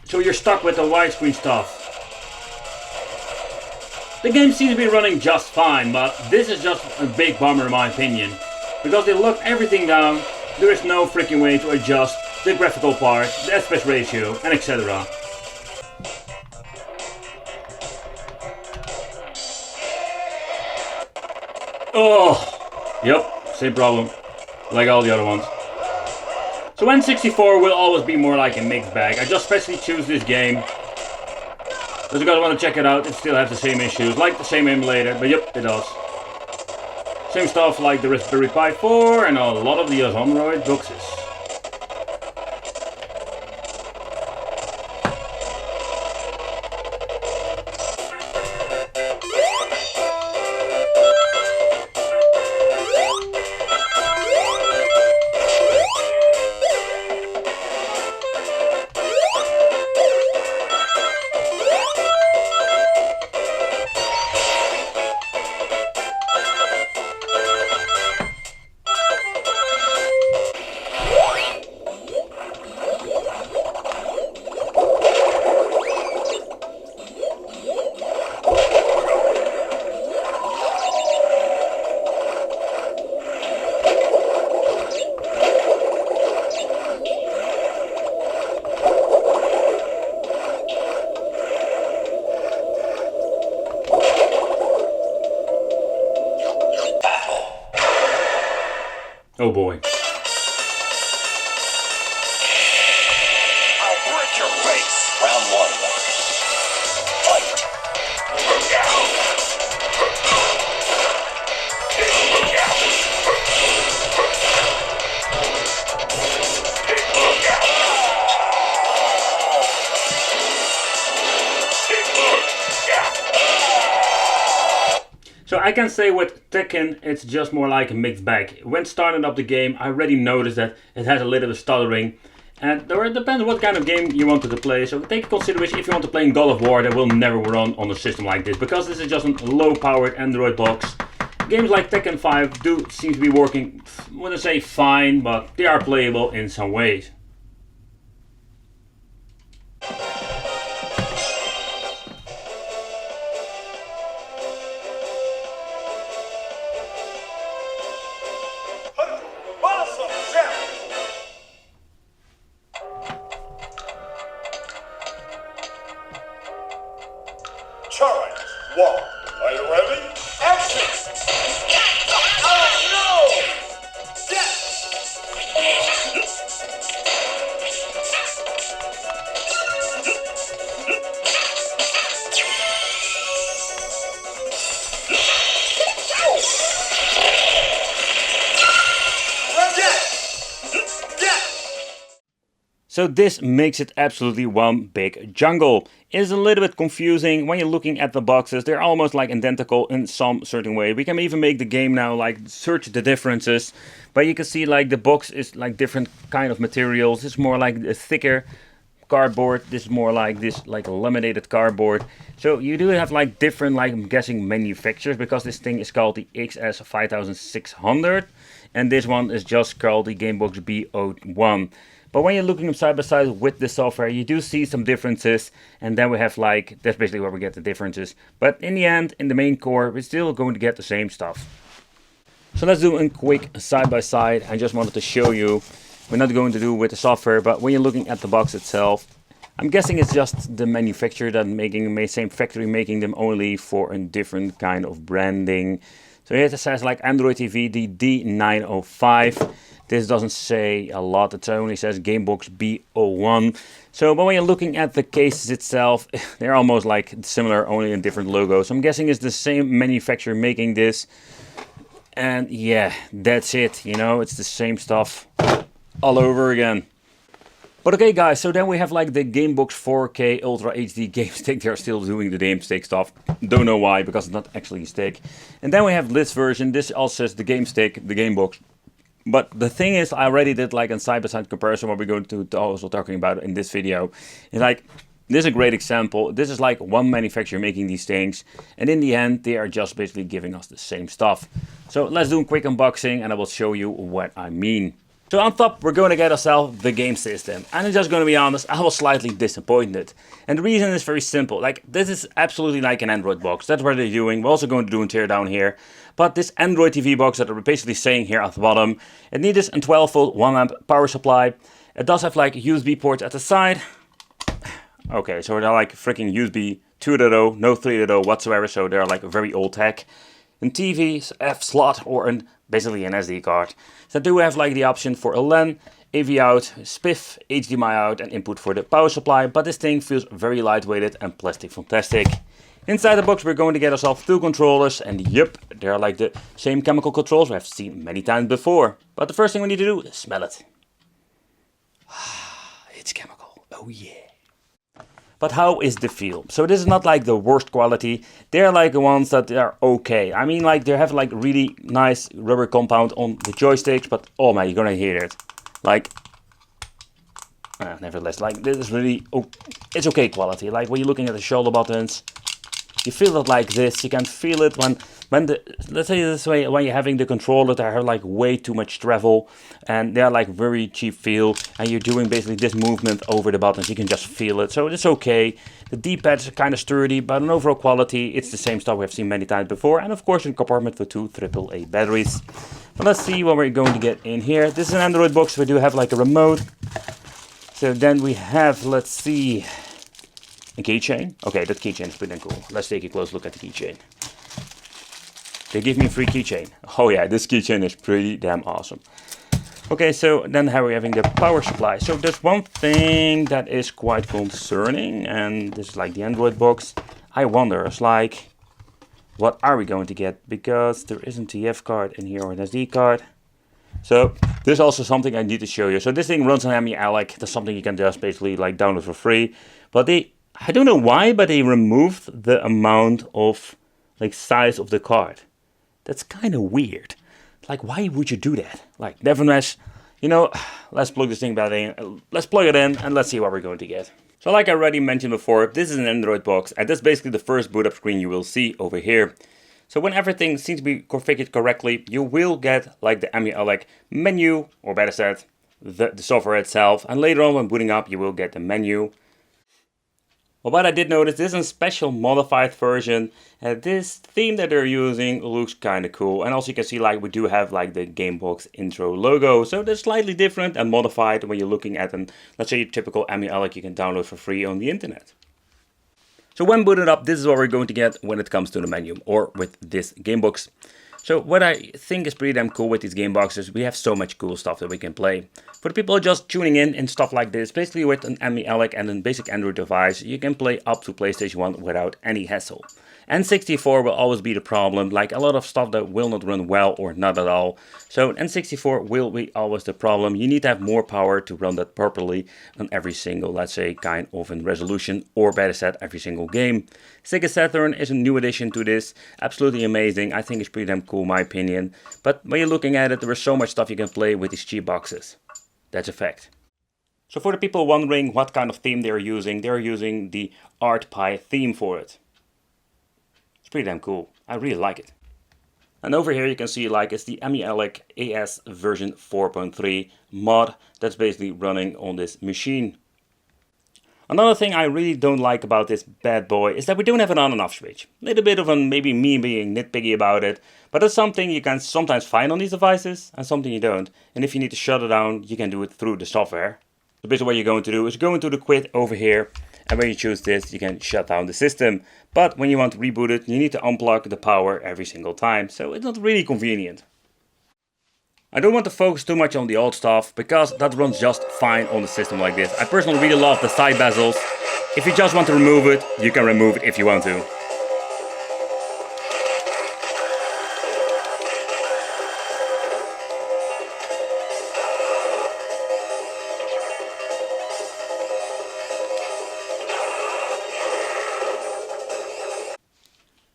So you're stuck with the widescreen stuff. The game seems to be running just fine, but this is just a big bummer in my opinion. Because they locked everything down, there is no freaking way to adjust the graphical part, the aspect ratio, and etc. Oh, yep, same problem, like all the other ones. So N64 will always be more like a mixed bag. I just specially choose this game because I want to check it out. It still has the same issues, like the same emulator, but yep, it does. Same stuff like the Raspberry Pi 4 and a lot of the Android boxes. Oh boy. I'll break your face. Round one. Fight. So I can say with Tekken, it's just more like a mixed bag. When starting up the game, I already noticed that it has a little bit of stuttering. And it depends what kind of game you wanted to play. So take into consideration if you want to play in God of War, that will never run on a system like this. Because this is just a low-powered Android box. Games like Tekken 5 do seem to be working, I wouldn't say fine, but they are playable in some ways. Challenge one. Are you ready? Action! Oh no! So this makes it absolutely one big jungle. It is a little bit confusing when you're looking at the boxes. They're almost like identical in some certain way. We can even make the game now like search the differences. But you can see like the box is like different kind of materials. It's more like a thicker cardboard. This is more like this like laminated cardboard. So you do have like different, like I'm guessing, manufacturers, because this thing is called the XS5600 and this one is just called the Gamebox B01. But when you're looking them side by side with the software, you do see some differences, and then we have like, that's basically where we get the differences. But in the end, in the main core, we're still going to get the same stuff. So let's do a quick side by side. I just wanted to show you, we're not going to do with the software, but when you're looking at the box itself, I'm guessing it's just the manufacturer that making the same factory making them, only for a different kind of branding. So here it says like Android TV, the D905. This doesn't say a lot, it only says Gamebox B01. So, but when you're looking at the cases itself, they're almost like similar, only in different logos. So I'm guessing it's the same manufacturer making this. And yeah, that's it, you know, it's the same stuff all over again. But okay guys, so then we have like the Gamebox 4K Ultra HD game stick. They're still doing the game stick stuff. Don't know why, because it's not actually a stick. And then we have this version. This also says the game stick, the Gamebox. But the thing is, I already did like a side-by-side comparison, what we're going to also talking about in this video. And like, this is a great example. This is like one manufacturer making these things. And in the end, they are just basically giving us the same stuff. So let's do a quick unboxing and I will show you what I mean. So on top, we're going to get ourselves the game system. And I'm just going to be honest, I was slightly disappointed. And the reason is very simple. Like, this is absolutely like an Android box. That's what they're doing. We're also going to do a Teardown here. But this Android TV box that they're basically saying here at the bottom, it needs a 12 volt 1 amp power supply. It does have like USB ports at the side. Okay, so they're like freaking USB 2.0, no 3.0 whatsoever. So they're like very old tech. And TV, F slot, or basically an SD card. So do have like the option for a LAN, AV out, SPIF, HDMI out, and input for the power supply. But this thing feels very lightweighted and plastic fantastic. Inside the box we're going to get ourselves 2 controllers, and yep, they're like the same chemical controls we have seen many times before. But the first thing we need to do is smell it. It's chemical, oh yeah. But how is the feel? So this is not like the worst quality. They're like the ones that are okay. I mean, like they have like really nice rubber compound on the joysticks, but oh man, you're gonna hear it. Like, nevertheless, like this is really, it's okay quality. Like when you're looking at the shoulder buttons, you feel it like this. You can feel it when the, let's say this way, when you're having the controller that have like way too much travel and they're like very cheap feel, and you're doing basically this movement over the buttons, you can just feel it. So it's okay. The D-pads are kind of sturdy, but in overall quality, it's the same stuff we've seen many times before. And of course, in compartment with 2 AAA batteries. But let's see what we're going to get in here. This is an Android box. We do have like a remote. So then we have, let's see, a keychain. Okay, that keychain is pretty cool. Let's take a close look at the keychain. They give me a free keychain. Oh yeah, this keychain is pretty damn awesome. Okay, so then how are we having the power supply? So there's one thing that is quite concerning, and this is like the Android box. I wonder, it's like, what are we going to get? Because there isn't a TF card in here or an SD card. So this is also something I need to show you. So this thing runs on Emulation. That's something you can just basically like download for free. But I don't know why, but they removed the amount of like size of the card. That's kind of weird. Like, why would you do that? Like, nevertheless, you know, let's plug this thing back in. Let's plug it in and let's see what we're going to get. So like I already mentioned before, this is an Android box, and that's basically the first boot up screen you will see over here. So when everything seems to be configured correctly, you will get like the Emulation menu, or better said, the software itself. And later on when booting up, you will get the menu. Well, what I did notice, this is a special modified version. This theme that they're using looks kind of cool. And also you can see like we do have like the Gamebox intro logo. So they're slightly different and modified when you're looking at an, let's say, your typical Emulation you can download for free on the internet. So when booted up, this is what we're going to get when it comes to the menu, or with this Gamebox. So what I think is pretty damn cool with these game boxes, we have so much cool stuff that we can play. For the people just tuning in and stuff like this, basically with an Emulation and a basic Android device, you can play up to PlayStation 1 without any hassle. N64 will always be the problem, like a lot of stuff that will not run well or not at all. So N64 will be always the problem. You need to have more power to run that properly on every single, let's say, kind of in resolution, or better said, every single game. Sega Saturn is a new addition to this, absolutely amazing. I think it's pretty damn cool in my opinion. But when you're looking at it, there is so much stuff you can play with these cheap boxes. That's a fact. So for the people wondering what kind of theme they're using the Art Pie theme for it. It's pretty damn cool. I really like it. And over here you can see like it's the Emulation AS version 4.3 mod that's basically running on this machine. Another thing I really don't like about this bad boy is that we don't have an on and off switch. A little bit of maybe me being nitpicky about it, but it's something you can sometimes find on these devices and something you don't. And if you need to shut it down, you can do it through the software. So basically what you're going to do is go into the quit over here, and when you choose this, you can shut down the system. But when you want to reboot it, you need to unplug the power every single time, so it's not really convenient. I don't want to focus too much on the old stuff, because that runs just fine on the system like this. I personally really love the side bezels. If you just want to remove it, you can remove it if you want to.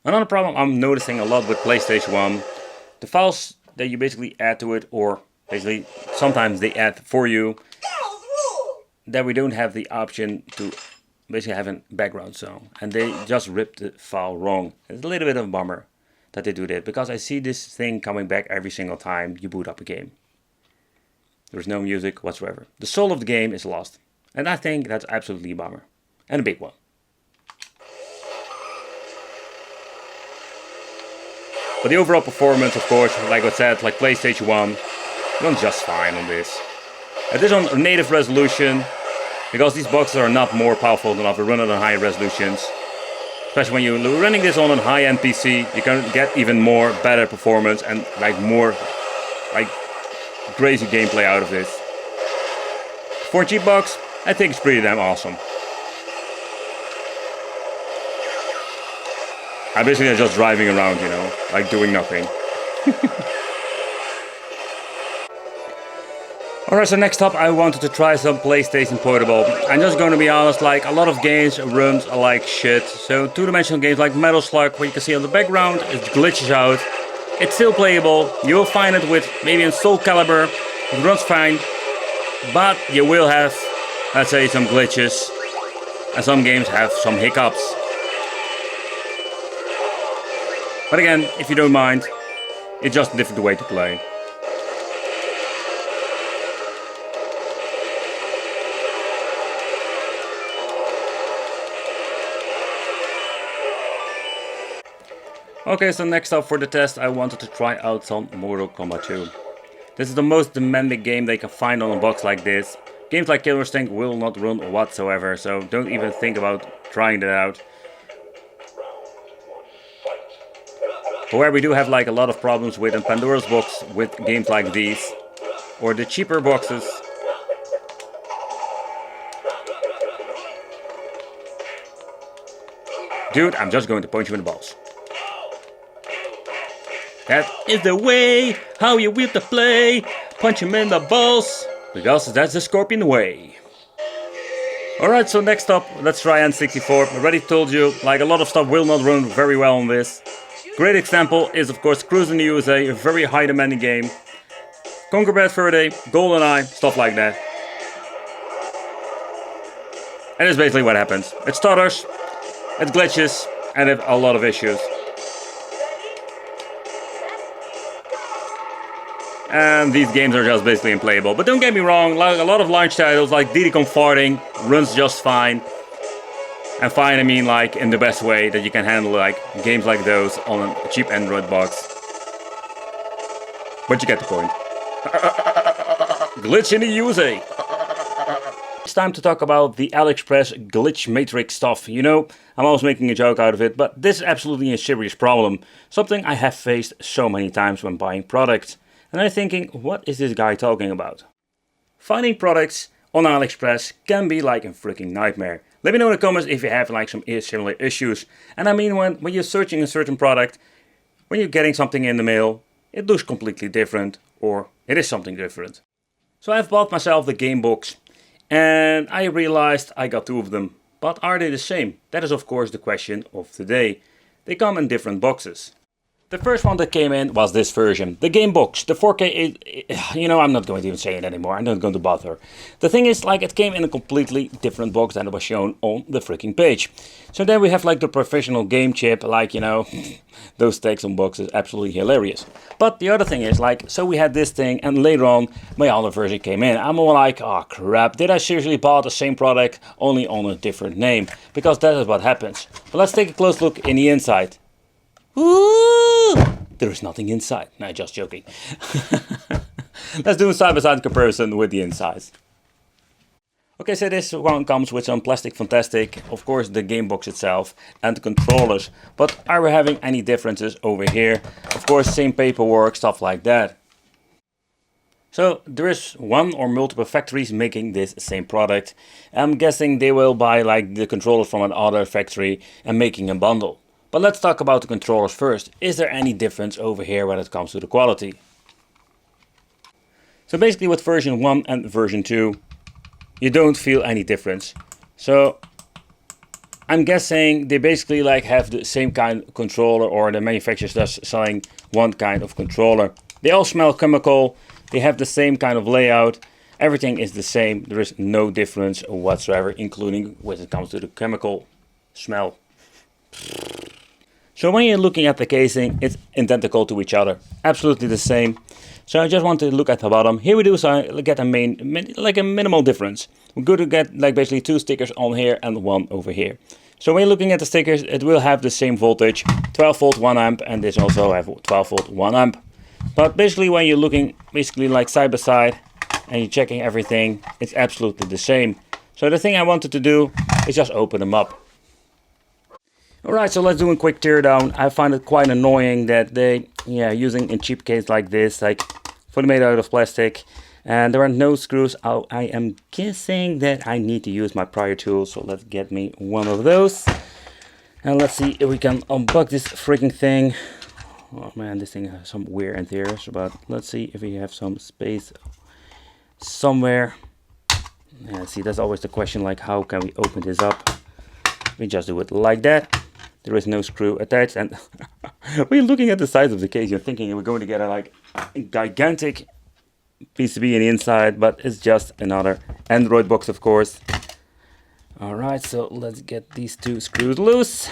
Another problem I'm noticing a lot with PlayStation 1, the files that you basically add to it, or basically sometimes they add for you, that we don't have the option to basically have a background song, and they just ripped the file wrong. It's a little bit of a bummer that they do that, because I see this thing coming back every single time you boot up a game. There's no music whatsoever. The soul of the game is lost, and I think that's absolutely a bummer, and a big one. But the overall performance, of course, like I said, like PlayStation 1, runs just fine on this. It is on native resolution, because these boxes are not more powerful enough to run it on high resolutions. Especially when you're running this on a high-end PC, you can get even more better performance and like more like crazy gameplay out of this. For a cheap box, I think it's pretty damn awesome. I'm basically just driving around, you know, like doing nothing. Alright, so next up I wanted to try some PlayStation Portable. I'm just going to be honest, like a lot of games runs like shit. So two-dimensional games like Metal Slug, where you can see on the background, it glitches out. It's still playable, you will find it with maybe in Soul Calibur, it runs fine. But you will have, let's say, some glitches. And some games have some hiccups. But again, if you don't mind, it's just a different way to play. Okay, so next up for the test, I wanted to try out some Mortal Kombat 2. This is the most demanding game they can find on a box like this. Games like Killer Instinct will not run whatsoever, so don't even think about trying that out. But where we do have like a lot of problems with in Pandora's box with games like these, or the cheaper boxes. Dude, I'm just going to punch you in the balls. That is the way how you whip the play. Punch him in the balls, because that's the Scorpion way. Alright, so next up, let's try N64. I already told you, like, a lot of stuff will not run very well on this. Great example is, of course, Cruis'n the USA, a very high demanding game. Conquer Bad Fur Day, GoldenEye, stuff like that. And that's basically what happens. It stutters, it glitches, and it has a lot of issues. And these games are just basically unplayable. But don't get me wrong, like a lot of launch titles like Diddy Kong Farting runs just fine. And fine, I mean like in the best way that you can handle like games like those on a cheap Android box. But you get the point. Glitch in the USA. It's time to talk about the AliExpress glitch matrix stuff. You know, I'm always making a joke out of it, but this is absolutely a serious problem. Something I have faced so many times when buying products. And I'm thinking, what is this guy talking about? Finding products on AliExpress can be like a freaking nightmare. Let me know in the comments if you have like some similar issues. And I mean, when you're searching a certain product, when you're getting something in the mail, it looks completely different, or it is something different. So I've bought myself the game box, and I realized I got 2 of them. But are they the same? That is of course the question of today. They come in different boxes. The first one that came in was this version, the game box, the 4K, you know, I'm not going to even say it anymore, I'm not going to bother. The thing is, like, it came in a completely different box than it was shown on the freaking page. So then we have like the professional game chip, like, you know, those takes on boxes, absolutely hilarious. But the other thing is, like, so we had this thing, and later on, my other version came in. I'm more like, oh crap, did I seriously buy the same product, only on a different name? Because that is what happens. But let's take a close look in the inside. Ooh, there is nothing inside. No, just joking. Let's do a side-by-side comparison with the insides. Okay, so this one comes with some plastic fantastic, of course the game box itself and the controllers. But are we having any differences over here? Of course, same paperwork, stuff like that. So there is one or multiple factories making this same product. I'm guessing they will buy like the controllers from another factory and making a bundle. But let's talk about the controllers first. Is there any difference over here when it comes to the quality? So basically with version 1 and version 2, you don't feel any difference. So I'm guessing they basically like have the same kind of controller, or the manufacturer's just selling one kind of controller. They all smell chemical, they have the same kind of layout, everything is the same, there is no difference whatsoever, including when it comes to the chemical smell. So when you're looking at the casing, it's identical to each other, absolutely the same. So I just want to look at the bottom. Here we do get a like a minimal difference. We're going to get like basically 2 stickers on here and 1 over here. So when you're looking at the stickers, it will have the same voltage, 12 volt 1 amp, and this also have 12 volt 1 amp. But basically when you're looking basically like side by side and you're checking everything, it's absolutely the same. So the thing I wanted to do is just open them up. Alright, so let's do a quick teardown. I find it quite annoying that they, using a cheap case like this, like fully made out of plastic, and there are no screws. I am guessing that I need to use my prior tool, so let's get me one of those. And let's see if we can unbox this freaking thing. Oh man, this thing has some wear and tears, but let's see if we have some space somewhere. Yeah, see, that's always the question, like how can we open this up? We just do it like that. There is no screw attached, and when you're looking at the size of the case, you're thinking we're going to get a like gigantic PCB in the inside, but it's just another Android box, of course. Alright, so let's get these 2 screws loose.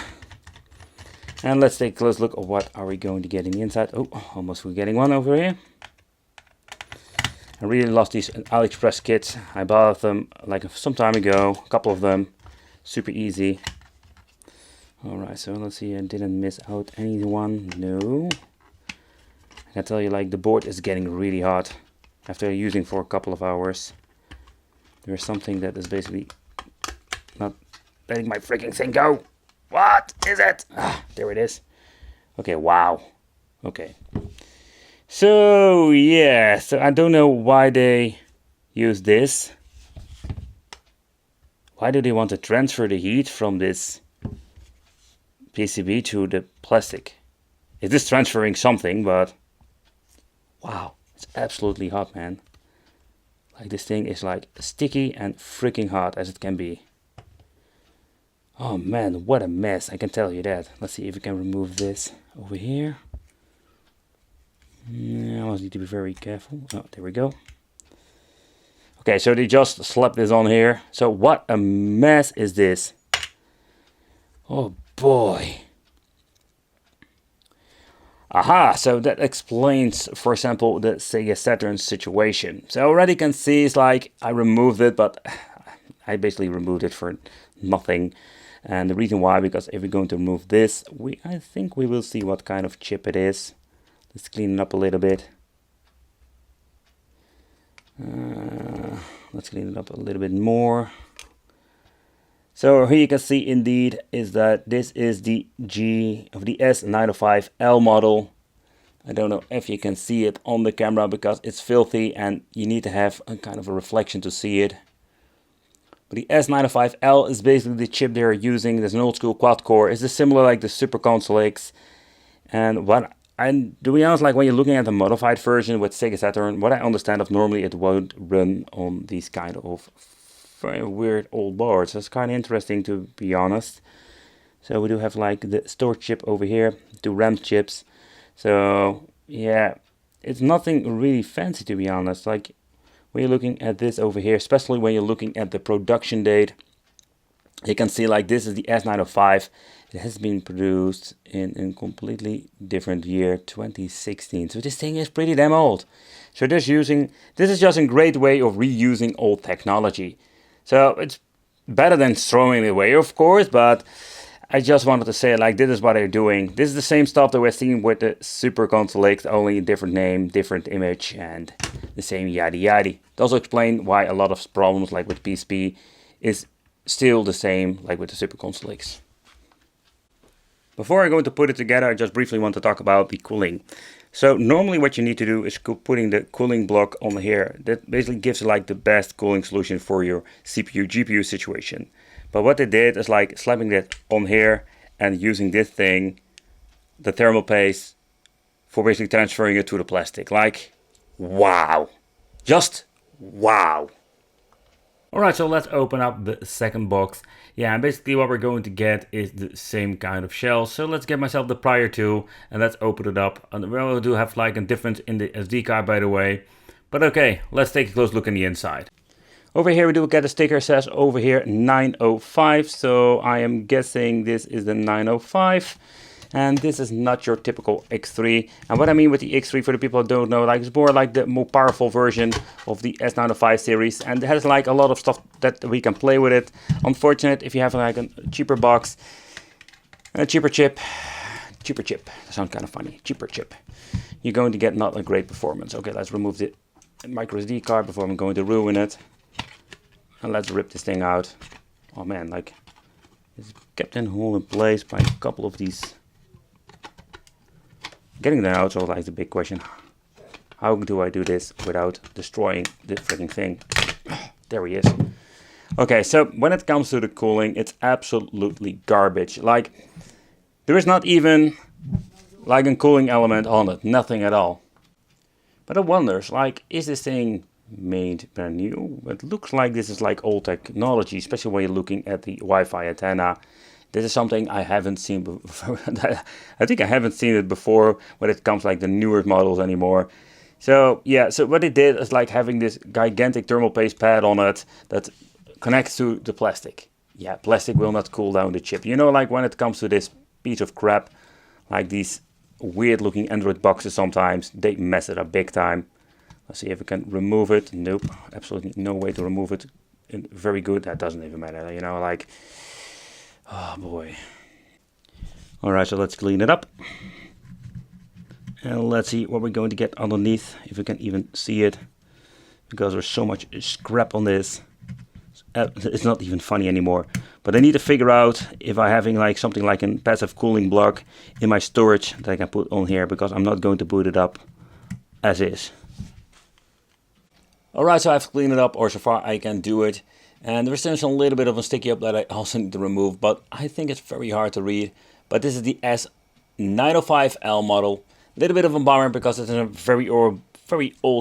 And let's take a close look at what are we going to get in the inside. Oh, almost forgetting one over here. I really love these AliExpress kits. I bought them like some time ago, a couple of them. Super easy. Alright, so let's see, I didn't miss out anyone. No. I can tell you, like, the board is getting really hot after using for a couple of hours. There's something that is basically not letting my freaking thing go. What is it? Ah, there it is. Okay, wow. Okay. So yeah, so I don't know why they use this. Why do they want to transfer the heat from this PCB to the plastic? It is transferring something, but wow, it's absolutely hot, man. Like this thing is like sticky and freaking hot as it can be. Oh man, what a mess, I can tell you that. Let's see if we can remove this over here. Yeah, I need to be very careful. Oh, there we go. Okay, so they just slapped this on here. So what a mess is this? Oh boy. Aha, so that explains, for example, the Sega Saturn situation. So I already can see it's like I removed it, but I basically removed it for nothing. And the reason why, because if we're going to remove this, I think we will see what kind of chip it is. Let's clean it up a little bit. Let's clean it up a little bit more. So here you can see indeed is that this is the S905L model. I don't know if you can see it on the camera because it's filthy and you need to have a kind of a reflection to see it. But the S905L is basically the chip they're using. There's an old school quad core. It's similar like the Super Console X. And to be honest, like when you're looking at the modified version with Sega Saturn, what I understand of normally it won't run on these kind of very weird old boards. So it's kind of interesting to be honest. So we do have like the storage chip over here, 2 RAM chips. So yeah, it's nothing really fancy to be honest. Like when you're looking at this over here, especially when you're looking at the production date, you can see like this is the S905. It has been produced in a completely different year, 2016. So this thing is pretty damn old. So this is just a great way of reusing old technology. So it's better than throwing it away, of course, but I just wanted to say like this is what they're doing. This is the same stuff that we're seeing with the Super Console X, only a different name, different image, and the same yada yada. It also explains why a lot of problems like with PSP is still the same like with the Super Console X. Before I go to put it together, I just briefly want to talk about the cooling. So normally what you need to do is putting the cooling block on here. That basically gives you like the best cooling solution for your CPU GPU situation. But what they did is like slapping that on here and using this thing, the thermal paste, for basically transferring it to the plastic. Like, wow. Just wow. Alright, so let's open up the second box. Yeah, and basically what we're going to get is the same kind of shell. So let's get myself the prior tool and let's open it up. And we do have like a difference in the SD card, by the way. But okay, let's take a close look in the inside. Over here we do get a sticker, says over here 905. So I am guessing this is the 905. And this is not your typical X3. And what I mean with the X3, for the people who don't know, like it's more like the more powerful version of the S905 series. And it has like a lot of stuff that we can play with it. Unfortunate if you have like a cheaper box, a cheaper chip, that sounds kind of funny, cheaper chip, you're going to get not a great performance. Okay, let's remove the micro SD card before I'm going to ruin it. And let's rip this thing out. Oh man, like it's kept in hold in place by a couple of these. Getting them out is like the big question. How do I do this without destroying the freaking thing? There he is. Okay, so when it comes to the cooling, it's absolutely garbage. Like, there is not even like a cooling element on it. Nothing at all. But I wonder, like, is this thing made brand new? It looks like this is like old technology, especially when you're looking at the Wi-Fi antenna. This is something I haven't seen before. I think I haven't seen it before when it comes like the newer models anymore. So yeah, so what they did is like having this gigantic thermal paste pad on it that connects to the plastic. Yeah, plastic will not cool down the chip. You know, like when it comes to this piece of crap, like these weird looking Android boxes sometimes, they mess it up big time. Let's see if we can remove it. Nope, absolutely no way to remove it. Very good, that doesn't even matter, you know, like... Oh boy. Alright, so let's clean it up. And let's see what we're going to get underneath, if we can even see it. Because there's so much scrap on this. It's not even funny anymore. But I need to figure out if I'm having like something like a passive cooling block in my storage that I can put on here. Because I'm not going to boot it up as is. Alright, so I've cleaned it up, or so far I can do it. And there's still a little bit of a sticky up that I also need to remove, but I think it's very hard to read. But this is the S905L model. A little bit of a bummer because it's a very old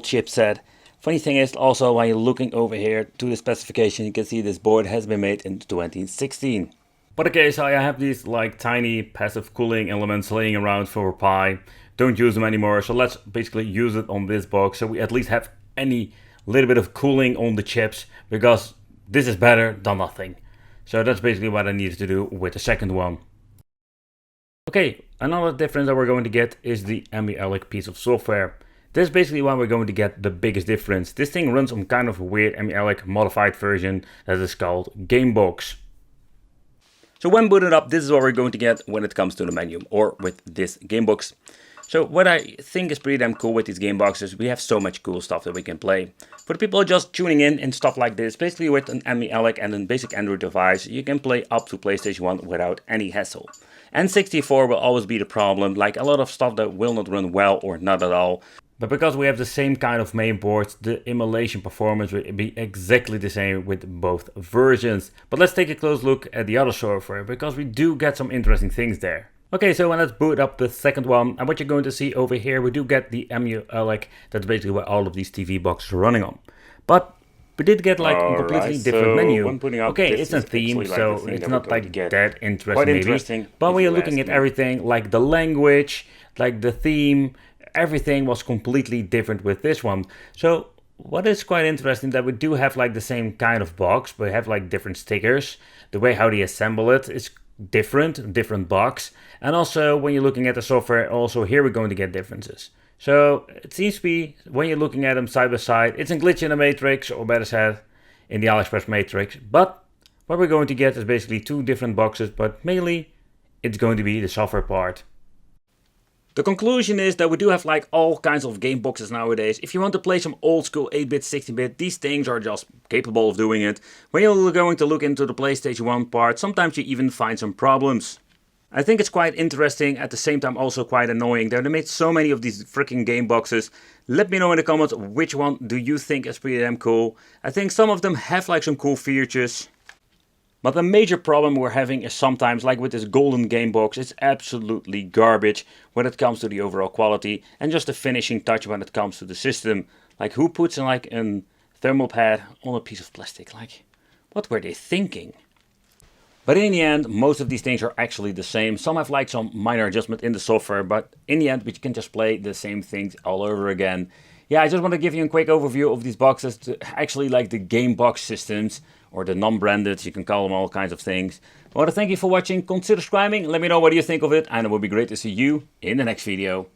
chipset. Funny thing is also, while you're looking over here to the specification, you can see this board has been made in 2016. But okay, so I have these like tiny passive cooling elements laying around for Pi. Don't use them anymore, so let's basically use it on this box so we at least have any little bit of cooling on the chips, because this is better than nothing. So that's basically what I needed to do with the second one. Okay, another difference that we're going to get is the Emulation piece of software. This is basically why we're going to get the biggest difference. This thing runs on kind of a weird Emulation modified version that is called Gamebox. So when booted up, this is what we're going to get when it comes to the menu, or with this Gamebox. So what I think is pretty damn cool with these game boxes, we have so much cool stuff that we can play. For the people just tuning in and stuff like this, basically with an Emulation and a basic Android device, you can play up to PlayStation 1 without any hassle. N64 will always be the problem, like a lot of stuff that will not run well or not at all. But because we have the same kind of main boards, the emulation performance will be exactly the same with both versions. But let's take a close look at the other software, because we do get some interesting things there. Okay, so let's boot up the second one, and what you're going to see over here, we do get the Emulation, that's basically what all of these TV boxes are running on. But we did get like a completely different menu. Okay, it's a theme, so it's not like that interesting maybe. But when you're looking at everything, like the language, like the theme, everything was completely different with this one. So what is quite interesting that we do have like the same kind of box, but we have like different stickers. The way how they assemble it is different box. And also when you're looking at the software, also here we're going to get differences. So it seems to be, when you're looking at them side by side, it's a glitch in the matrix, or better said, in the AliExpress matrix. But what we're going to get is basically two different boxes, but mainly it's going to be the software part. The conclusion is that we do have like all kinds of game boxes nowadays. If you want to play some old school 8-bit, 16-bit, these things are just capable of doing it. When you're going to look into the PlayStation 1 part, sometimes you even find some problems. I think it's quite interesting, at the same time also quite annoying that they made so many of these freaking game boxes. Let me know in the comments which one do you think is pretty damn cool. I think some of them have like some cool features. But the major problem we're having is sometimes, like with this golden game box, it's absolutely garbage when it comes to the overall quality and just the finishing touch when it comes to the system. Like, who puts in like a thermal pad on a piece of plastic? Like, what were they thinking? But in the end, most of these things are actually the same. Some have like some minor adjustment in the software, but in the end we can just play the same things all over again. Yeah, I just want to give you a quick overview of these boxes, actually like the game box systems, or the non-branded, you can call them all kinds of things. I want to thank you for watching, consider subscribing, let me know what you think of it, and it would be great to see you in the next video.